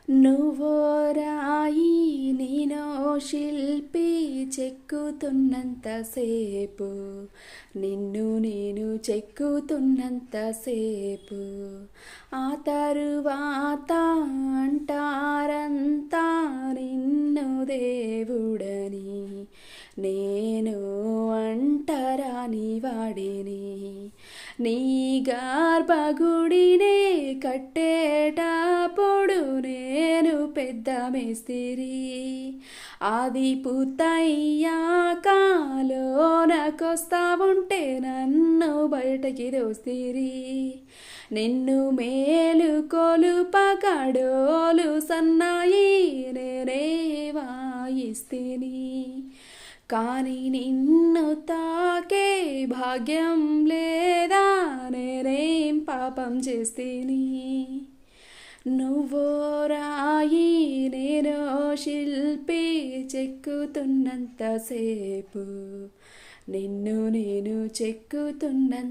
నువ్వో రాయి నేనో శిల్పి చెక్కుతున్నంతసేపు నిన్ను నేను చెక్కుతున్నంతసేపు ఆ తరువాత అంటారంతా నిన్ను దేవుడని నేను అంటరాని వాడిని నీ గర్భగుడినే కట్టేటప్పుడు నేను పెద్ద మేస్తిరి అది పూర్తయ్యాక లోనకొస్తా ఉంటే నన్ను బయటకి దోస్తిరి నిన్ను మేలు కొలుపగడోలు సన్నాయి నేనే వాయిస్తిని కానీ నిన్ను తాకే భాగ్యం లేదా నేనేం పాపం చేస్తేని నువ్వో రాయి నేనో శిల్పి చెక్కుతున్నంతసేపు నిన్ను నేను చెక్కుతున్నంతసేపు